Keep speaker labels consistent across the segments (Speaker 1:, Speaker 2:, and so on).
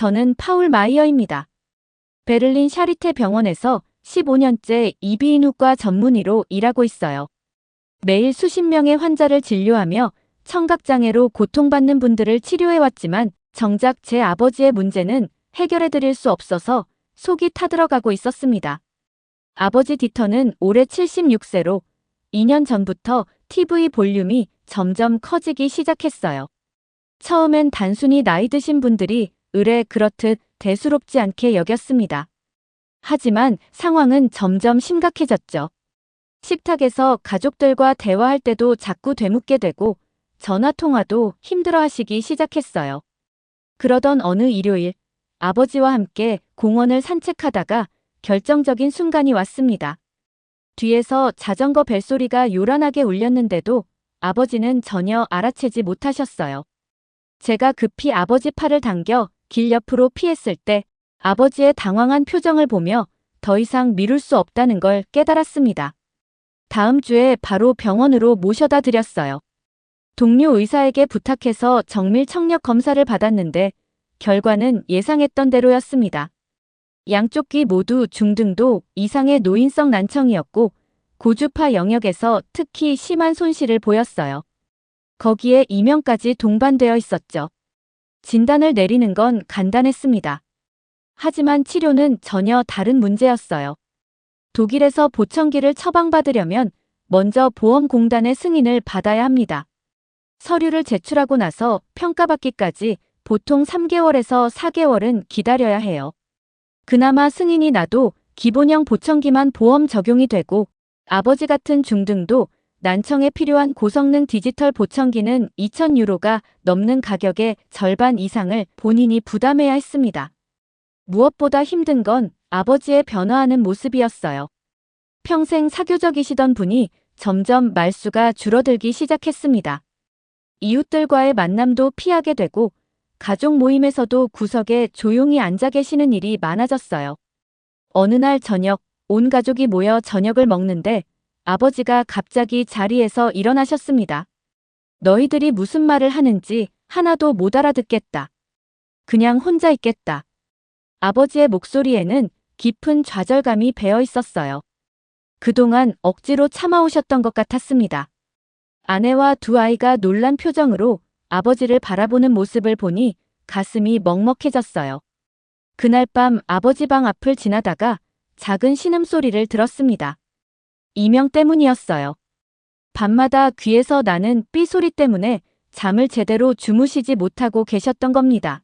Speaker 1: 저는 파울 마이어입니다. 베를린 샤리테 병원에서 15년째 이비인후과 전문의로 일하고 있어요. 매일 수십 명의 환자를 진료하며 청각장애로 고통받는 분들을 치료해왔지만 정작 제 아버지의 문제는 해결해드릴 수 없어서 속이 타들어가고 있었습니다. 아버지 디터는 올해 76세로 2년 전부터 TV 볼륨이 점점 커지기 시작했어요. 처음엔 단순히 나이 드신 분들이 의뢰 그렇듯 대수롭지 않게 여겼습니다. 하지만 상황은 점점 심각해졌죠. 식탁에서 가족들과 대화할 때도 자꾸 되묻게 되고 전화통화도 힘들어하시기 시작했어요. 그러던 어느 일요일 아버지와 함께 공원을 산책하다가 결정적인 순간이 왔습니다. 뒤에서 자전거 벨소리가 요란하게 울렸는데도 아버지는 전혀 알아채지 못하셨어요. 제가 급히 아버지 팔을 당겨 길 옆으로 피했을 때 아버지의 당황한 표정을 보며 더 이상 미룰 수 없다는 걸 깨달았습니다. 다음 주에 바로 병원으로 모셔다 드렸어요. 동료 의사에게 부탁해서 정밀 청력 검사를 받았는데 결과는 예상했던 대로였습니다. 양쪽 귀 모두 중등도 이상의 노인성 난청이었고 고주파 영역에서 특히 심한 손실을 보였어요. 거기에 이명까지 동반되어 있었죠. 진단을 내리는 건 간단했습니다. 하지만 치료는 전혀 다른 문제였어요. 독일에서 보청기를 처방받으려면 먼저 보험공단의 승인을 받아야 합니다. 서류를 제출하고 나서 평가받기까지 보통 3개월에서 4개월은 기다려야 해요. 그나마 승인이 나도 기본형 보청기만 보험 적용이 되고 아버지 같은 중등도 난청에 필요한 고성능 디지털 보청기는 2,000유로가 넘는 가격의 절반 이상을 본인이 부담해야 했습니다. 무엇보다 힘든 건 아버지의 변화하는 모습이었어요. 평생 사교적이시던 분이 점점 말수가 줄어들기 시작했습니다. 이웃들과의 만남도 피하게 되고 가족 모임에서도 구석에 조용히 앉아 계시는 일이 많아졌어요. 어느 날 저녁, 온 가족이 모여 저녁을 먹는데 아버지가 갑자기 자리에서 일어나셨습니다. 너희들이 무슨 말을 하는지 하나도 못 알아듣겠다. 그냥 혼자 있겠다. 아버지의 목소리에는 깊은 좌절감이 배어 있었어요. 그동안 억지로 참아오셨던 것 같았습니다. 아내와 두 아이가 놀란 표정으로 아버지를 바라보는 모습을 보니 가슴이 먹먹해졌어요. 그날 밤 아버지 방 앞을 지나다가 작은 신음소리를 들었습니다. 이명 때문이었어요. 밤마다 귀에서 나는 삐소리 때문에 잠을 제대로 주무시지 못하고 계셨던 겁니다.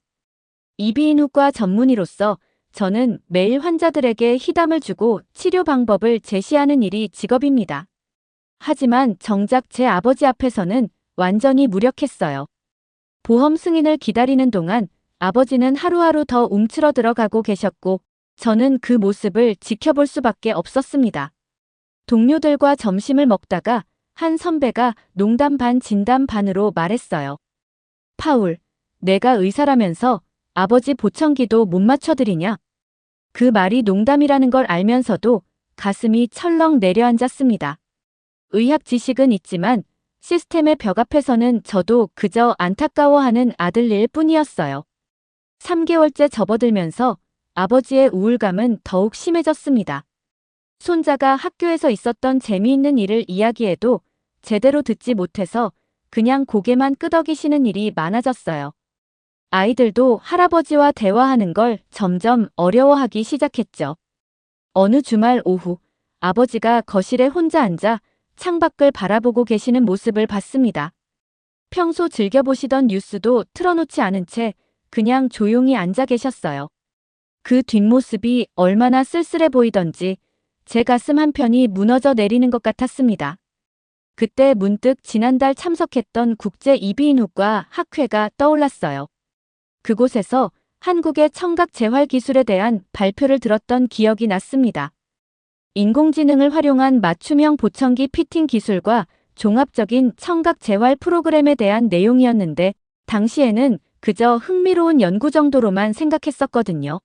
Speaker 1: 이비인후과 전문의로서 저는 매일 환자들에게 희담을 주고 치료 방법을 제시하는 일이 직업입니다. 하지만 정작 제 아버지 앞에서는 완전히 무력했어요. 보험 승인을 기다리는 동안 아버지는 하루하루 더 움츠러 들어가고 계셨고 저는 그 모습을 지켜볼 수밖에 없었습니다. 동료들과 점심을 먹다가 한 선배가 농담 반 진담 반으로 말했어요. 파울, 내가 의사라면서 아버지 보청기도 못 맞춰드리냐? 그 말이 농담이라는 걸 알면서도 가슴이 철렁 내려앉았습니다. 의학 지식은 있지만 시스템의 벽 앞에서는 저도 그저 안타까워하는 아들일 뿐이었어요. 3개월째 접어들면서 아버지의 우울감은 더욱 심해졌습니다. 손자가 학교에서 있었던 재미있는 일을 이야기해도 제대로 듣지 못해서 그냥 고개만 끄덕이시는 일이 많아졌어요. 아이들도 할아버지와 대화하는 걸 점점 어려워하기 시작했죠. 어느 주말 오후 아버지가 거실에 혼자 앉아 창밖을 바라보고 계시는 모습을 봤습니다. 평소 즐겨보시던 뉴스도 틀어놓지 않은 채 그냥 조용히 앉아 계셨어요. 그 뒷모습이 얼마나 쓸쓸해 보이던지 제 가슴 한편이 무너져 내리는 것 같았습니다. 그때 문득 지난달 참석했던 국제이비인후과 학회가 떠올랐어요. 그곳에서 한국의 청각 재활 기술에 대한 발표를 들었던 기억이 났습니다. 인공지능을 활용한 맞춤형 보청기 피팅 기술과 종합적인 청각 재활 프로그램에 대한 내용이었는데 당시에는 그저 흥미로운 연구 정도로만 생각했었거든요.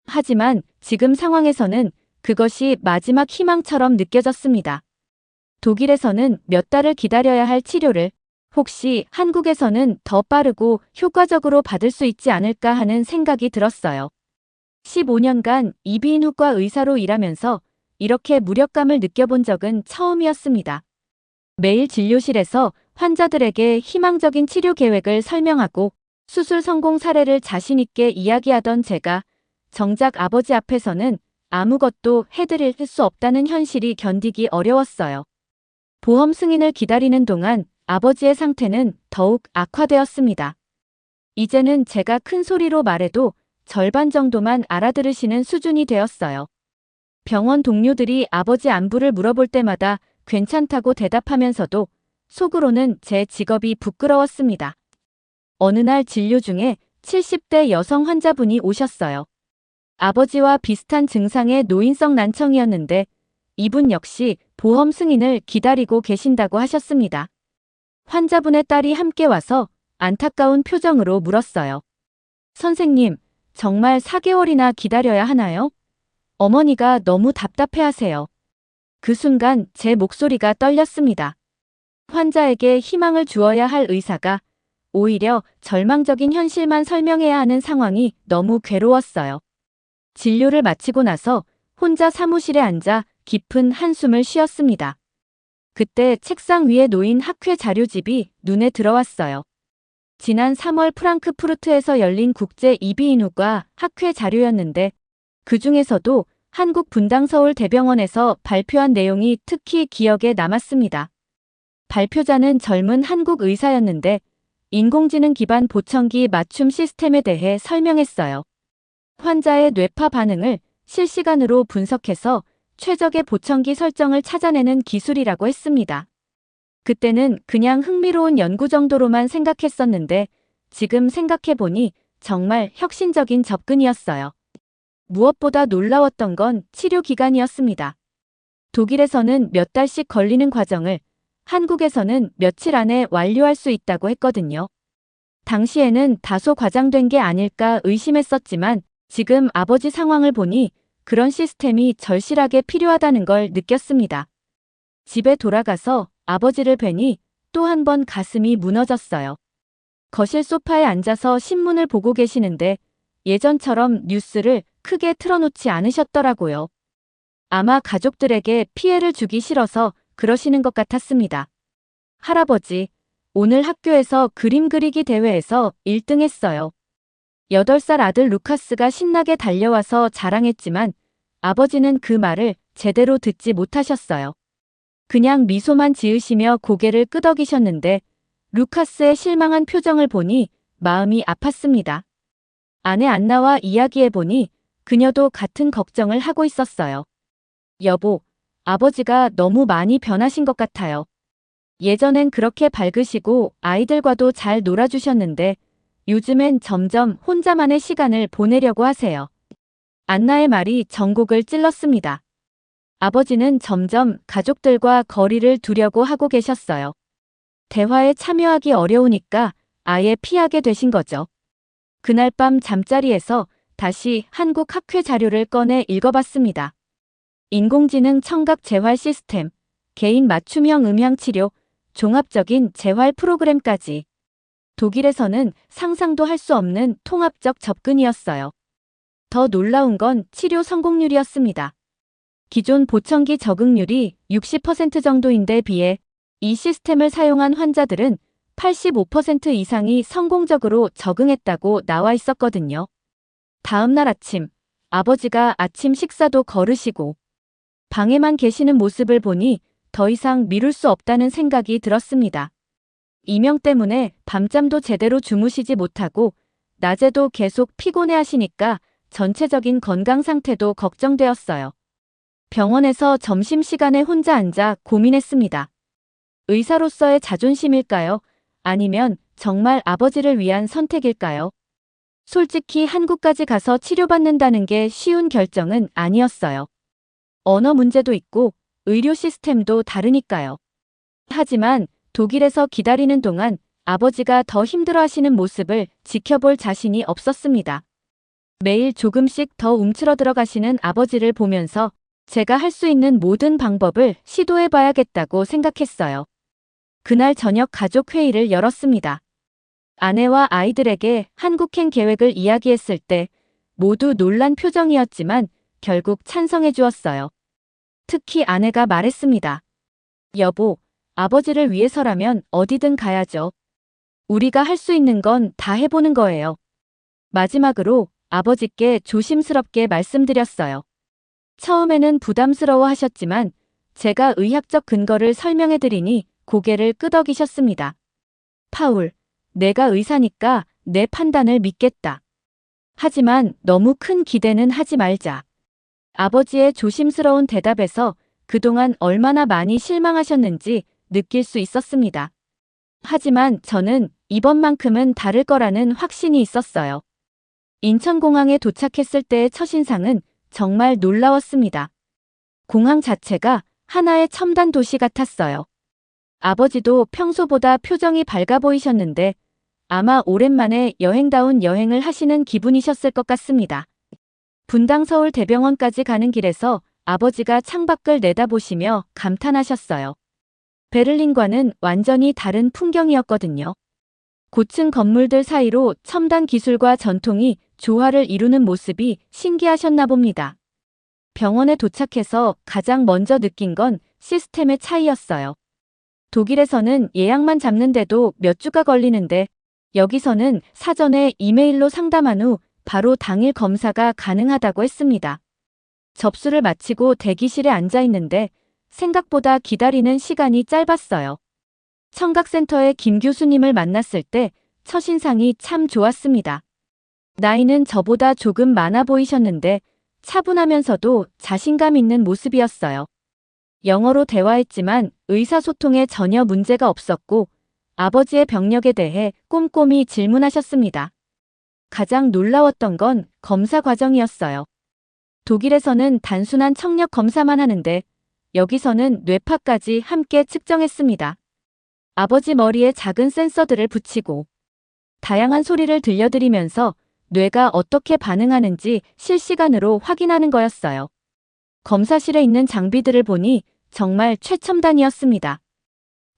Speaker 1: 하지만 지금 상황에서는 그것이 마지막 희망처럼 느껴졌습니다. 독일에서는 몇 달을 기다려야 할 치료를 혹시 한국에서는 더 빠르고 효과적으로 받을 수 있지 않을까 하는 생각이 들었어요. 15년간 이비인후과 의사로 일하면서 이렇게 무력감을 느껴본 적은 처음이었습니다. 매일 진료실에서 환자들에게 희망적인 치료 계획을 설명하고 수술 성공 사례를 자신 있게 이야기하던 제가 정작 아버지 앞에서는 아무것도 해드릴 수 없다는 현실이 견디기 어려웠어요. 보험 승인을 기다리는 동안 아버지의 상태는 더욱 악화되었습니다. 이제는 제가 큰 소리로 말해도 절반 정도만 알아들으시는 수준이 되었어요. 병원 동료들이 아버지 안부를 물어볼 때마다 괜찮다고 대답하면서도 속으로는 제 직업이 부끄러웠습니다. 어느 날 진료 중에 70대 여성 환자분이 오셨어요. 아버지와 비슷한 증상의 노인성 난청이었는데 이분 역시 보험 승인을 기다리고 계신다고 하셨습니다. 환자분의 딸이 함께 와서 안타까운 표정으로 물었어요. 선생님, 정말 4개월이나 기다려야 하나요? 어머니가 너무 답답해하세요. 그 순간 제 목소리가 떨렸습니다. 환자에게 희망을 주어야 할 의사가 오히려 절망적인 현실만 설명해야 하는 상황이 너무 괴로웠어요. 진료를 마치고 나서 혼자 사무실에 앉아 깊은 한숨을 쉬었습니다. 그때 책상 위에 놓인 학회 자료집이 눈에 들어왔어요. 지난 3월 프랑크푸르트에서 열린 국제 이비인후과 학회 자료였는데 그 중에서도 한국 분당서울대병원에서 발표한 내용이 특히 기억에 남았습니다. 발표자는 젊은 한국 의사였는데 인공지능 기반 보청기 맞춤 시스템에 대해 설명했어요. 환자의 뇌파 반응을 실시간으로 분석해서 최적의 보청기 설정을 찾아내는 기술이라고 했습니다. 그때는 그냥 흥미로운 연구 정도로만 생각했었는데 지금 생각해보니 정말 혁신적인 접근이었어요. 무엇보다 놀라웠던 건 치료 기간이었습니다. 독일에서는 몇 달씩 걸리는 과정을 한국에서는 며칠 안에 완료할 수 있다고 했거든요. 당시에는 다소 과장된 게 아닐까 의심했었지만 지금 아버지 상황을 보니 그런 시스템이 절실하게 필요하다는 걸 느꼈습니다. 집에 돌아가서 아버지를 뵈니 또 한 번 가슴이 무너졌어요. 거실 소파에 앉아서 신문을 보고 계시는데 예전처럼 뉴스를 크게 틀어놓지 않으셨더라고요. 아마 가족들에게 피해를 주기 싫어서 그러시는 것 같았습니다. 할아버지, 오늘 학교에서 그림 그리기 대회에서 1등 했어요. 8살 아들 루카스가 신나게 달려와서 자랑했지만 아버지는 그 말을 제대로 듣지 못하셨어요. 그냥 미소만 지으시며 고개를 끄덕이셨는데 루카스의 실망한 표정을 보니 마음이 아팠습니다. 아내 안나와 이야기해보니 그녀도 같은 걱정을 하고 있었어요. 여보, 아버지가 너무 많이 변하신 것 같아요. 예전엔 그렇게 밝으시고 아이들과도 잘 놀아주셨는데 요즘엔 점점 혼자만의 시간을 보내려고 하세요. 안나의 말이 전곡을 찔렀습니다. 아버지는 점점 가족들과 거리를 두려고 하고 계셨어요. 대화에 참여하기 어려우니까 아예 피하게 되신 거죠. 그날 밤 잠자리에서 다시 한국 학회 자료를 꺼내 읽어봤습니다. 인공지능 청각 재활 시스템, 개인 맞춤형 음향치료, 종합적인 재활 프로그램까지. 독일에서는 상상도 할 수 없는 통합적 접근이었어요. 더 놀라운 건 치료 성공률이었습니다. 기존 보청기 적응률이 60% 정도인데 비해 이 시스템을 사용한 환자들은 85% 이상이 성공적으로 적응했다고 나와 있었거든요. 다음 날 아침, 아버지가 아침 식사도 거르시고 방에만 계시는 모습을 보니 더 이상 미룰 수 없다는 생각이 들었습니다. 이명 때문에 밤잠도 제대로 주무시지 못하고 낮에도 계속 피곤해하시니까 전체적인 건강 상태도 걱정되었어요. 병원에서 점심시간에 혼자 앉아 고민했습니다. 의사로서의 자존심일까요? 아니면 정말 아버지를 위한 선택일까요? 솔직히 한국까지 가서 치료받는다는 게 쉬운 결정은 아니었어요. 언어 문제도 있고 의료 시스템도 다르니까요. 하지만 독일에서 기다리는 동안 아버지가 더 힘들어하시는 모습을 지켜볼 자신이 없었습니다. 매일 조금씩 더 움츠러 들어가시는 아버지를 보면서 제가 할 수 있는 모든 방법을 시도해봐야겠다고 생각했어요. 그날 저녁 가족 회의를 열었습니다. 아내와 아이들에게 한국행 계획을 이야기했을 때 모두 놀란 표정이었지만 결국 찬성해 주었어요. 특히 아내가 말했습니다. 여보, 아버지를 위해서라면 어디든 가야죠. 우리가 할 수 있는 건 다 해보는 거예요. 마지막으로 아버지께 조심스럽게 말씀드렸어요. 처음에는 부담스러워 하셨지만 제가 의학적 근거를 설명해드리니 고개를 끄덕이셨습니다. 파울, 내가 의사니까 내 판단을 믿겠다. 하지만 너무 큰 기대는 하지 말자. 아버지의 조심스러운 대답에서 그동안 얼마나 많이 실망하셨는지 느낄 수 있었습니다. 하지만 저는 이번만큼은 다를 거라는 확신이 있었어요. 인천공항에 도착했을 때의 첫인상은 정말 놀라웠습니다. 공항 자체가 하나의 첨단 도시 같았어요. 아버지도 평소보다 표정이 밝아 보이셨는데 아마 오랜만에 여행다운 여행을 하시는 기분이셨을 것 같습니다. 분당 서울대병원까지 가는 길에서 아버지가 창밖을 내다보시며 감탄하셨어요. 베를린과는 완전히 다른 풍경이었거든요. 고층 건물들 사이로 첨단 기술과 전통이 조화를 이루는 모습이 신기하셨나 봅니다. 병원에 도착해서 가장 먼저 느낀 건 시스템의 차이였어요. 독일에서는 예약만 잡는데도 몇 주가 걸리는데 여기서는 사전에 이메일로 상담한 후 바로 당일 검사가 가능하다고 했습니다. 접수를 마치고 대기실에 앉아 있는데 생각보다 기다리는 시간이 짧았어요. 청각센터의 김 교수님을 만났을 때 첫인상이 참 좋았습니다. 나이는 저보다 조금 많아 보이셨는데 차분하면서도 자신감 있는 모습이었어요. 영어로 대화했지만 의사소통에 전혀 문제가 없었고 아버지의 병력에 대해 꼼꼼히 질문하셨습니다. 가장 놀라웠던 건 검사 과정이었어요. 독일에서는 단순한 청력 검사만 하는데 여기서는 뇌파까지 함께 측정했습니다. 아버지 머리에 작은 센서들을 붙이고 다양한 소리를 들려드리면서 뇌가 어떻게 반응하는지 실시간으로 확인하는 거였어요. 검사실에 있는 장비들을 보니 정말 최첨단이었습니다.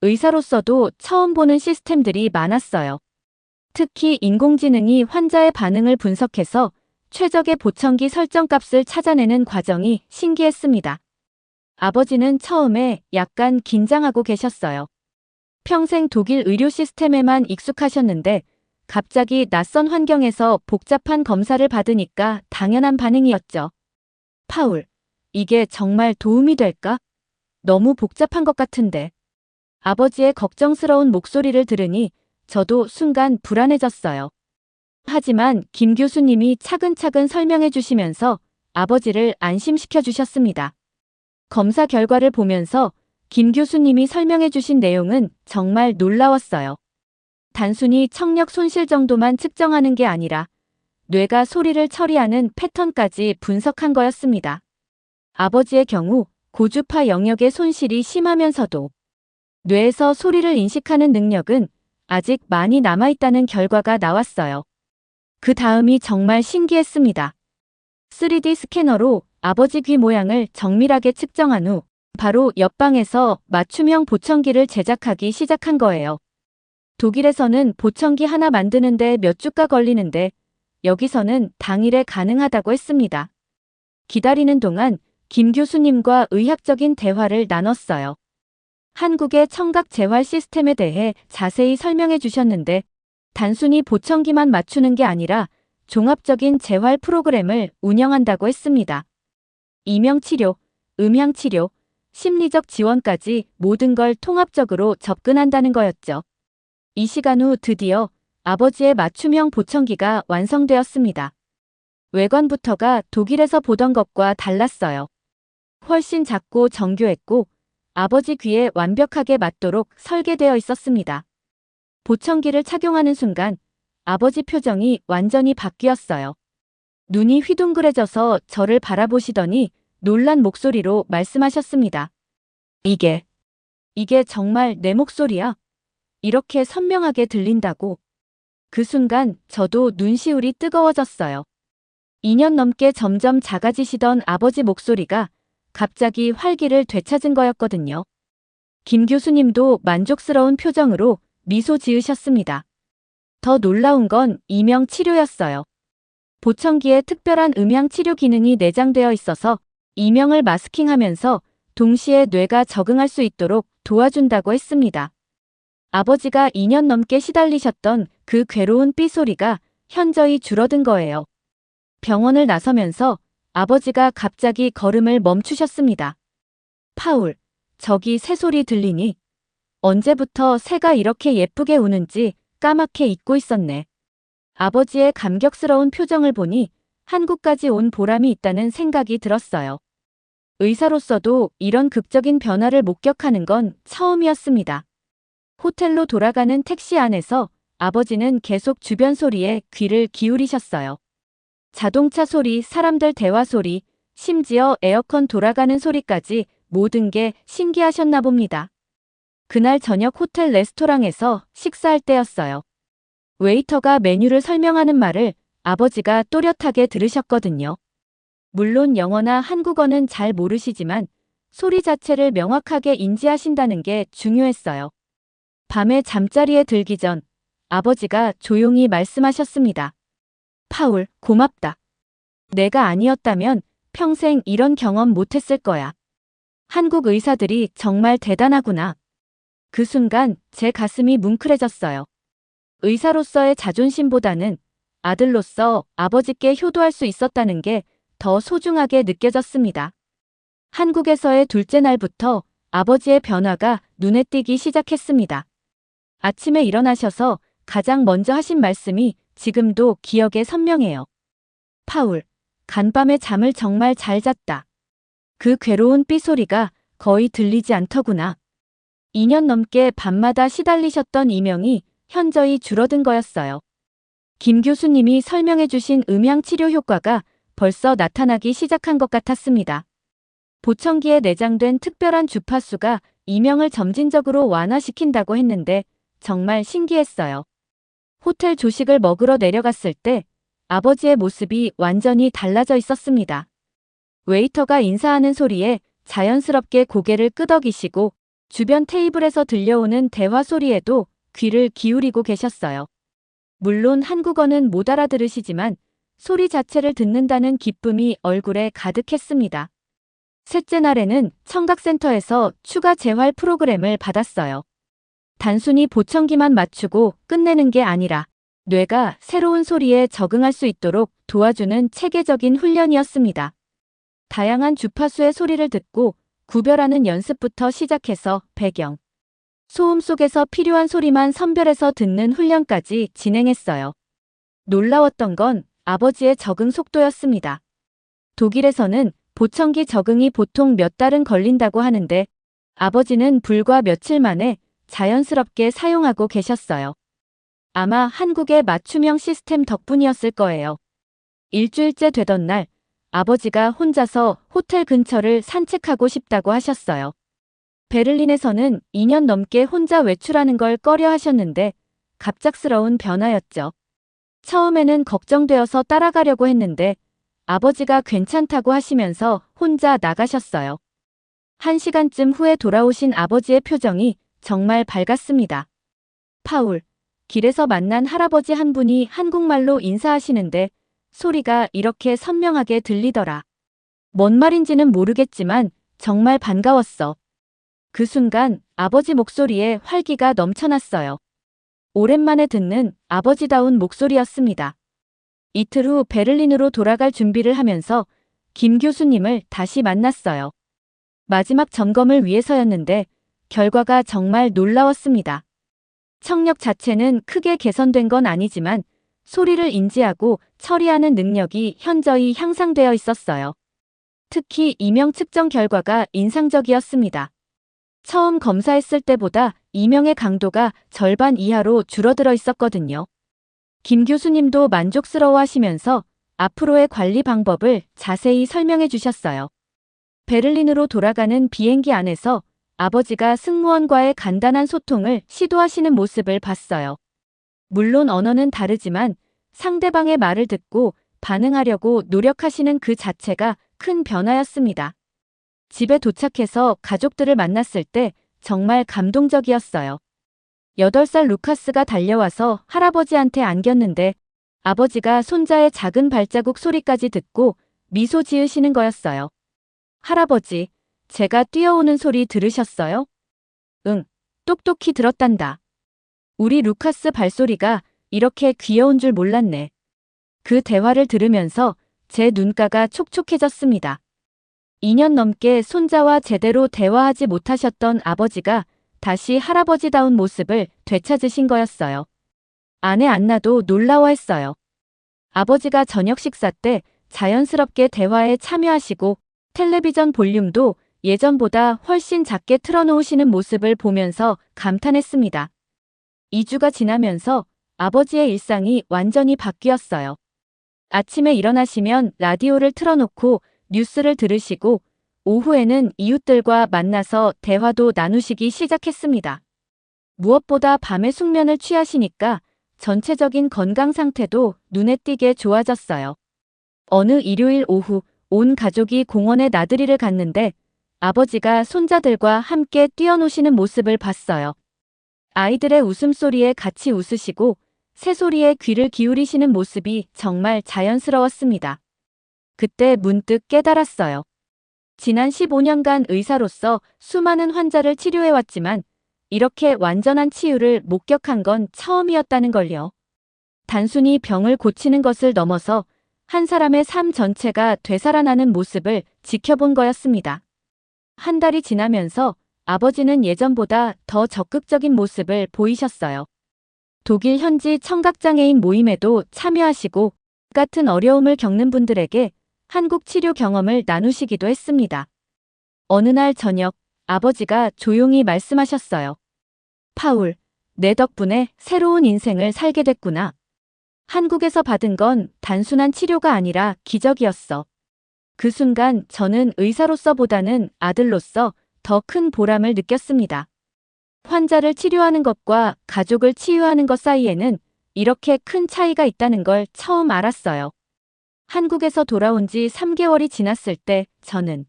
Speaker 1: 의사로서도 처음 보는 시스템들이 많았어요. 특히 인공지능이 환자의 반응을 분석해서 최적의 보청기 설정값을 찾아내는 과정이 신기했습니다. 아버지는 처음에 약간 긴장하고 계셨어요. 평생 독일 의료 시스템에만 익숙하셨는데 갑자기 낯선 환경에서 복잡한 검사를 받으니까 당연한 반응이었죠. 파울, 이게 정말 도움이 될까? 너무 복잡한 것 같은데. 아버지의 걱정스러운 목소리를 들으니 저도 순간 불안해졌어요. 하지만 김 교수님이 차근차근 설명해 주시면서 아버지를 안심시켜 주셨습니다. 검사 결과를 보면서 김 교수님이 설명해 주신 내용은 정말 놀라웠어요. 단순히 청력 손실 정도만 측정하는 게 아니라 뇌가 소리를 처리하는 패턴까지 분석한 거였습니다. 아버지의 경우 고주파 영역의 손실이 심하면서도 뇌에서 소리를 인식하는 능력은 아직 많이 남아있다는 결과가 나왔어요. 그 다음이 정말 신기했습니다. 3D 스캐너로 아버지 귀 모양을 정밀하게 측정한 후 바로 옆방에서 맞춤형 보청기를 제작하기 시작한 거예요. 독일에서는 보청기 하나 만드는데 몇 주가 걸리는데 여기서는 당일에 가능하다고 했습니다. 기다리는 동안 김 교수님과 의학적인 대화를 나눴어요. 한국의 청각 재활 시스템에 대해 자세히 설명해 주셨는데 단순히 보청기만 맞추는 게 아니라 종합적인 재활 프로그램을 운영한다고 했습니다. 이명치료, 음향치료, 심리적 지원까지 모든 걸 통합적으로 접근한다는 거였죠. 이 시간 후 드디어 아버지의 맞춤형 보청기가 완성되었습니다. 외관부터가 독일에서 보던 것과 달랐어요. 훨씬 작고 정교했고 아버지 귀에 완벽하게 맞도록 설계되어 있었습니다. 보청기를 착용하는 순간 아버지 표정이 완전히 바뀌었어요. 눈이 휘둥그레져서 저를 바라보시더니 놀란 목소리로 말씀하셨습니다. 이게 정말 내 목소리야? 이렇게 선명하게 들린다고. 그 순간 저도 눈시울이 뜨거워졌어요. 2년 넘게 점점 작아지시던 아버지 목소리가 갑자기 활기를 되찾은 거였거든요. 김 교수님도 만족스러운 표정으로 미소 지으셨습니다. 더 놀라운 건 이명 치료였어요. 보청기에 특별한 음향 치료 기능이 내장되어 있어서 이명을 마스킹하면서 동시에 뇌가 적응할 수 있도록 도와준다고 했습니다. 아버지가 2년 넘게 시달리셨던 그 괴로운 삐소리가 현저히 줄어든 거예요. 병원을 나서면서 아버지가 갑자기 걸음을 멈추셨습니다. 파울, 저기 새소리 들리니? 언제부터 새가 이렇게 예쁘게 우는지 까맣게 잊고 있었네. 아버지의 감격스러운 표정을 보니 한국까지 온 보람이 있다는 생각이 들었어요. 의사로서도 이런 극적인 변화를 목격하는 건 처음이었습니다. 호텔로 돌아가는 택시 안에서 아버지는 계속 주변 소리에 귀를 기울이셨어요. 자동차 소리, 사람들 대화 소리, 심지어 에어컨 돌아가는 소리까지 모든 게 신기하셨나 봅니다. 그날 저녁 호텔 레스토랑에서 식사할 때였어요. 웨이터가 메뉴를 설명하는 말을 아버지가 또렷하게 들으셨거든요. 물론 영어나 한국어는 잘 모르시지만 소리 자체를 명확하게 인지하신다는 게 중요했어요. 밤에 잠자리에 들기 전 아버지가 조용히 말씀하셨습니다. 파울, 고맙다. 내가 아니었다면 평생 이런 경험 못했을 거야. 한국 의사들이 정말 대단하구나. 그 순간 제 가슴이 뭉클해졌어요. 의사로서의 자존심보다는 아들로서 아버지께 효도할 수 있었다는 게 더 소중하게 느껴졌습니다. 한국에서의 둘째 날부터 아버지의 변화가 눈에 띄기 시작했습니다. 아침에 일어나셔서 가장 먼저 하신 말씀이 지금도 기억에 선명해요. 파울, 간밤에 잠을 정말 잘 잤다. 그 괴로운 삐소리가 거의 들리지 않더구나. 2년 넘게 밤마다 시달리셨던 이명이 현저히 줄어든 거였어요. 김 교수님이 설명해 주신 음향 치료 효과가 벌써 나타나기 시작한 것 같았습니다. 보청기에 내장된 특별한 주파수가 이명을 점진적으로 완화시킨다고 했는데 정말 신기했어요. 호텔 조식을 먹으러 내려갔을 때 아버지의 모습이 완전히 달라져 있었습니다. 웨이터가 인사하는 소리에 자연스럽게 고개를 끄덕이시고 주변 테이블에서 들려오는 대화 소리에도 귀를 기울이고 계셨어요. 물론 한국어는 못 알아들으시지만 소리 자체를 듣는다는 기쁨이 얼굴에 가득했습니다. 셋째 날에는 청각센터에서 추가 재활 프로그램을 받았어요. 단순히 보청기만 맞추고 끝내는 게 아니라 뇌가 새로운 소리에 적응할 수 있도록 도와주는 체계적인 훈련이었습니다. 다양한 주파수의 소리를 듣고 구별하는 연습부터 시작해서 배경, 소음 속에서 필요한 소리만 선별해서 듣는 훈련까지 진행했어요. 놀라웠던 건 아버지의 적응 속도였습니다. 독일에서는 보청기 적응이 보통 몇 달은 걸린다고 하는데 아버지는 불과 며칠 만에 자연스럽게 사용하고 계셨어요. 아마 한국의 맞춤형 시스템 덕분이었을 거예요. 일주일째 되던 날 아버지가 혼자서 호텔 근처를 산책하고 싶다고 하셨어요. 베를린에서는 2년 넘게 혼자 외출하는 걸 꺼려 하셨는데 갑작스러운 변화였죠. 처음에는 걱정되어서 따라가려고 했는데 아버지가 괜찮다고 하시면서 혼자 나가셨어요. 1시간쯤 후에 돌아오신 아버지의 표정이 정말 밝았습니다. 파울, 길에서 만난 할아버지 한 분이 한국말로 인사하시는데 소리가 이렇게 선명하게 들리더라. 뭔 말인지는 모르겠지만 정말 반가웠어. 그 순간 아버지 목소리에 활기가 넘쳐났어요. 오랜만에 듣는 아버지다운 목소리였습니다. 이틀 후 베를린으로 돌아갈 준비를 하면서 김 교수님을 다시 만났어요. 마지막 점검을 위해서였는데 결과가 정말 놀라웠습니다. 청력 자체는 크게 개선된 건 아니지만 소리를 인지하고 처리하는 능력이 현저히 향상되어 있었어요. 특히 이명 측정 결과가 인상적이었습니다. 처음 검사했을 때보다 이명의 강도가 절반 이하로 줄어들어 있었거든요. 김 교수님도 만족스러워 하시면서 앞으로의 관리 방법을 자세히 설명해 주셨어요. 베를린으로 돌아가는 비행기 안에서 아버지가 승무원과의 간단한 소통을 시도하시는 모습을 봤어요. 물론 언어는 다르지만 상대방의 말을 듣고 반응하려고 노력하시는 그 자체가 큰 변화였습니다. 집에 도착해서 가족들을 만났을 때 정말 감동적이었어요. 8살 루카스가 달려와서 할아버지한테 안겼는데 아버지가 손자의 작은 발자국 소리까지 듣고 미소 지으시는 거였어요. 할아버지, 제가 뛰어오는 소리 들으셨어요? 응, 똑똑히 들었단다. 우리 루카스 발소리가 이렇게 귀여운 줄 몰랐네. 그 대화를 들으면서 제 눈가가 촉촉해졌습니다. 2년 넘게 손자와 제대로 대화하지 못하셨던 아버지가 다시 할아버지다운 모습을 되찾으신 거였어요. 안에 안나도 놀라워했어요. 아버지가 저녁 식사 때 자연스럽게 대화에 참여하시고 텔레비전 볼륨도 예전보다 훨씬 작게 틀어놓으시는 모습을 보면서 감탄했습니다. 2주가 지나면서 아버지의 일상이 완전히 바뀌었어요. 아침에 일어나시면 라디오를 틀어놓고 뉴스를 들으시고 오후에는 이웃들과 만나서 대화도 나누시기 시작했습니다. 무엇보다 밤에 숙면을 취하시니까 전체적인 건강 상태도 눈에 띄게 좋아졌어요. 어느 일요일 오후 온 가족이 공원에 나들이를 갔는데 아버지가 손자들과 함께 뛰어노시는 모습을 봤어요. 아이들의 웃음소리에 같이 웃으시고 새소리에 귀를 기울이시는 모습이 정말 자연스러웠습니다. 그때 문득 깨달았어요. 지난 15년간 의사로서 수많은 환자를 치료해왔지만 이렇게 완전한 치유를 목격한 건 처음이었다는 걸요. 단순히 병을 고치는 것을 넘어서 한 사람의 삶 전체가 되살아나는 모습을 지켜본 거였습니다. 한 달이 지나면서 아버지는 예전보다 더 적극적인 모습을 보이셨어요. 독일 현지 청각장애인 모임에도 참여하시고 같은 어려움을 겪는 분들에게 한국 치료 경험을 나누시기도 했습니다. 어느 날 저녁 아버지가 조용히 말씀하셨어요. 파울, 내 덕분에 새로운 인생을 살게 됐구나. 한국에서 받은 건 단순한 치료가 아니라 기적이었어. 그 순간 저는 의사로서보다는 아들로서 더 큰 보람을 느꼈습니다. 환자를 치료하는 것과 가족을 치유하는 것 사이에는 이렇게 큰 차이가 있다는 걸 처음 알았어요. 한국에서 돌아온 지 3개월이 지났을 때 저는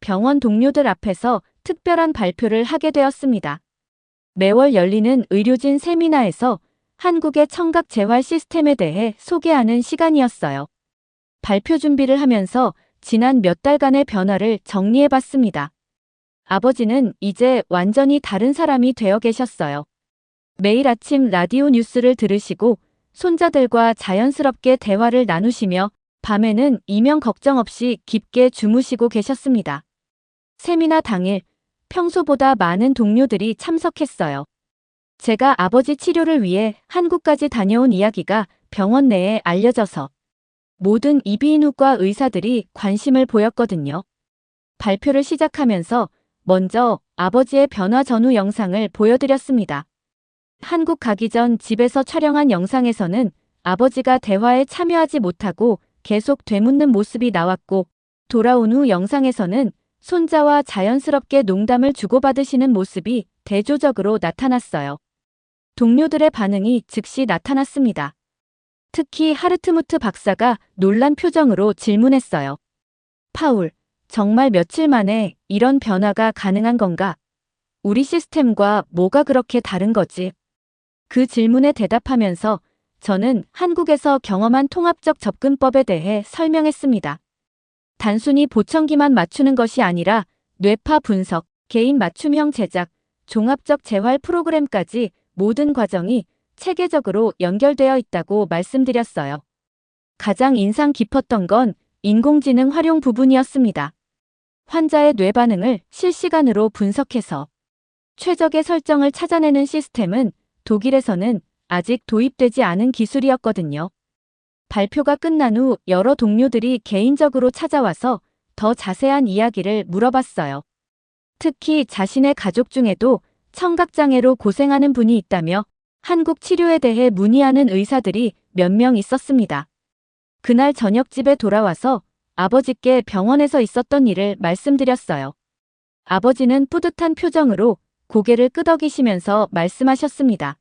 Speaker 1: 병원 동료들 앞에서 특별한 발표를 하게 되었습니다. 매월 열리는 의료진 세미나에서 한국의 청각 재활 시스템에 대해 소개하는 시간이었어요. 발표 준비를 하면서 지난 몇 달간의 변화를 정리해 봤습니다. 아버지는 이제 완전히 다른 사람이 되어 계셨어요. 매일 아침 라디오 뉴스를 들으시고 손자들과 자연스럽게 대화를 나누시며 밤에는 이명 걱정 없이 깊게 주무시고 계셨습니다. 세미나 당일 평소보다 많은 동료들이 참석했어요. 제가 아버지 치료를 위해 한국까지 다녀온 이야기가 병원 내에 알려져서 모든 이비인후과 의사들이 관심을 보였거든요. 발표를 시작하면서 먼저 아버지의 변화 전후 영상을 보여드렸습니다. 한국 가기 전 집에서 촬영한 영상에서는 아버지가 대화에 참여하지 못하고 계속 되묻는 모습이 나왔고 돌아온 후 영상에서는 손자와 자연스럽게 농담을 주고받으시는 모습이 대조적으로 나타났어요. 동료들의 반응이 즉시 나타났습니다. 특히 하르트무트 박사가 놀란 표정으로 질문했어요. 파울, 정말 며칠 만에 이런 변화가 가능한 건가? 우리 시스템과 뭐가 그렇게 다른 거지? 그 질문에 대답하면서 저는 한국에서 경험한 통합적 접근법에 대해 설명했습니다. 단순히 보청기만 맞추는 것이 아니라 뇌파 분석, 개인 맞춤형 제작, 종합적 재활 프로그램까지 모든 과정이 체계적으로 연결되어 있다고 말씀드렸어요. 가장 인상 깊었던 건 인공지능 활용 부분이었습니다. 환자의 뇌 반응을 실시간으로 분석해서 최적의 설정을 찾아내는 시스템은 독일에서는 아직 도입되지 않은 기술이었거든요. 발표가 끝난 후 여러 동료들이 개인적으로 찾아와서 더 자세한 이야기를 물어봤어요. 특히 자신의 가족 중에도 청각장애로 고생하는 분이 있다며 한국 치료에 대해 문의하는 의사들이 몇 명 있었습니다. 그날 저녁 집에 돌아와서 아버지께 병원에서 있었던 일을 말씀드렸어요. 아버지는 뿌듯한 표정으로 고개를 끄덕이시면서 말씀하셨습니다.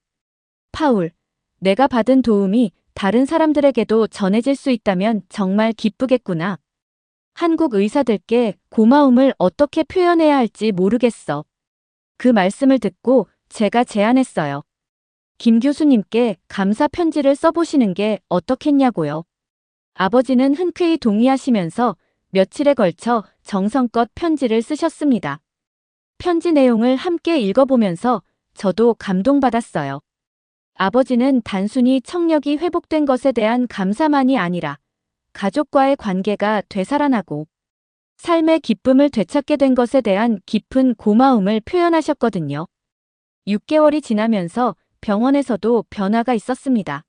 Speaker 1: 파울, 내가 받은 도움이 다른 사람들에게도 전해질 수 있다면 정말 기쁘겠구나. 한국 의사들께 고마움을 어떻게 표현해야 할지 모르겠어. 그 말씀을 듣고 제가 제안했어요. 김 교수님께 감사 편지를 써보시는 게 어떻겠냐고요. 아버지는 흔쾌히 동의하시면서 며칠에 걸쳐 정성껏 편지를 쓰셨습니다. 편지 내용을 함께 읽어보면서 저도 감동받았어요. 아버지는 단순히 청력이 회복된 것에 대한 감사만이 아니라 가족과의 관계가 되살아나고 삶의 기쁨을 되찾게 된 것에 대한 깊은 고마움을 표현하셨거든요. 6개월이 지나면서 병원에서도 변화가 있었습니다.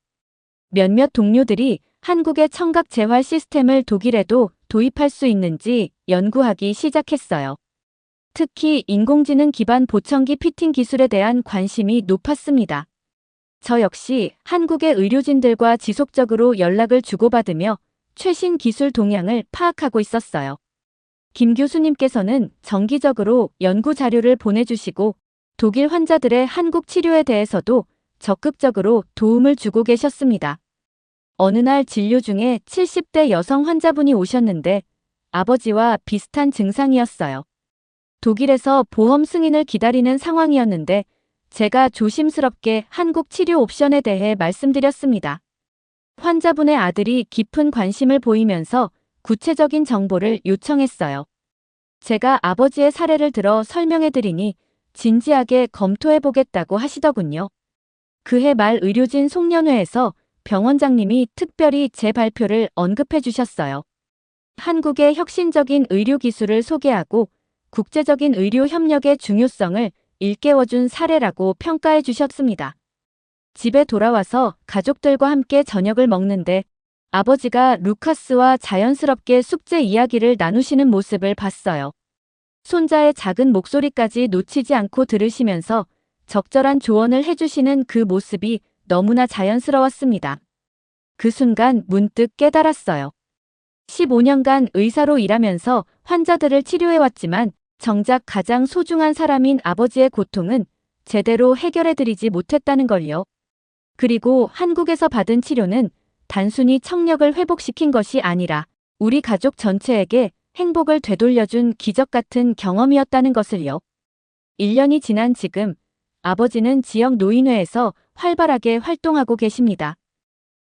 Speaker 1: 몇몇 동료들이 한국의 청각 재활 시스템을 독일에도 도입할 수 있는지 연구하기 시작했어요. 특히 인공지능 기반 보청기 피팅 기술에 대한 관심이 높았습니다. 저 역시 한국의 의료진들과 지속적으로 연락을 주고받으며 최신 기술 동향을 파악하고 있었어요. 김 교수님께서는 정기적으로 연구 자료를 보내주시고 독일 환자들의 한국 치료에 대해서도 적극적으로 도움을 주고 계셨습니다. 어느 날 진료 중에 70대 여성 환자분이 오셨는데 아버지와 비슷한 증상이었어요. 독일에서 보험 승인을 기다리는 상황이었는데 제가 조심스럽게 한국 치료 옵션에 대해 말씀드렸습니다. 환자분의 아들이 깊은 관심을 보이면서 구체적인 정보를 요청했어요. 제가 아버지의 사례를 들어 설명해드리니 진지하게 검토해보겠다고 하시더군요. 그해 말 의료진 송년회에서 병원장님이 특별히 제 발표를 언급해 주셨어요. 한국의 혁신적인 의료 기술을 소개하고 국제적인 의료 협력의 중요성을 일깨워준 사례라고 평가해 주셨습니다. 집에 돌아와서 가족들과 함께 저녁을 먹는데 아버지가 루카스와 자연스럽게 숙제 이야기를 나누시는 모습을 봤어요. 손자의 작은 목소리까지 놓치지 않고 들으시면서 적절한 조언을 해주시는 그 모습이 너무나 자연스러웠습니다. 그 순간 문득 깨달았어요. 15년간 의사로 일하면서 환자들을 치료해왔지만 정작 가장 소중한 사람인 아버지의 고통은 제대로 해결해드리지 못했다는 걸요. 그리고 한국에서 받은 치료는 단순히 청력을 회복시킨 것이 아니라 우리 가족 전체에게 행복을 되돌려준 기적 같은 경험이었다는 것을요. 1년이 지난 지금 아버지는 지역 노인회에서 활발하게 활동하고 계십니다.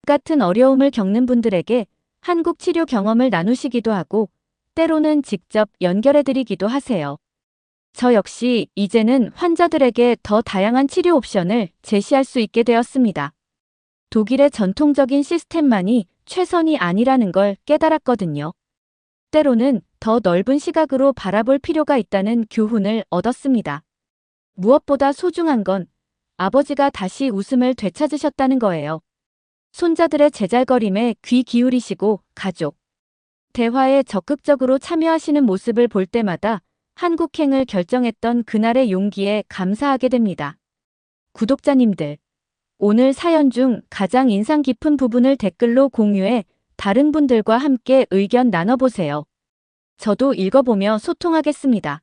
Speaker 1: 같은 어려움을 겪는 분들에게 한국 치료 경험을 나누시기도 하고 때로는 직접 연결해드리기도 하세요. 저 역시 이제는 환자들에게 더 다양한 치료 옵션을 제시할 수 있게 되었습니다. 독일의 전통적인 시스템만이 최선이 아니라는 걸 깨달았거든요. 때로는 더 넓은 시각으로 바라볼 필요가 있다는 교훈을 얻었습니다. 무엇보다 소중한 건 아버지가 다시 웃음을 되찾으셨다는 거예요. 손자들의 제잘거림에 귀 기울이시고 가족 대화에 적극적으로 참여하시는 모습을 볼 때마다 한국행을 결정했던 그날의 용기에 감사하게 됩니다. 구독자님들, 오늘 사연 중 가장 인상 깊은 부분을 댓글로 공유해 다른 분들과 함께 의견 나눠보세요. 저도 읽어보며 소통하겠습니다.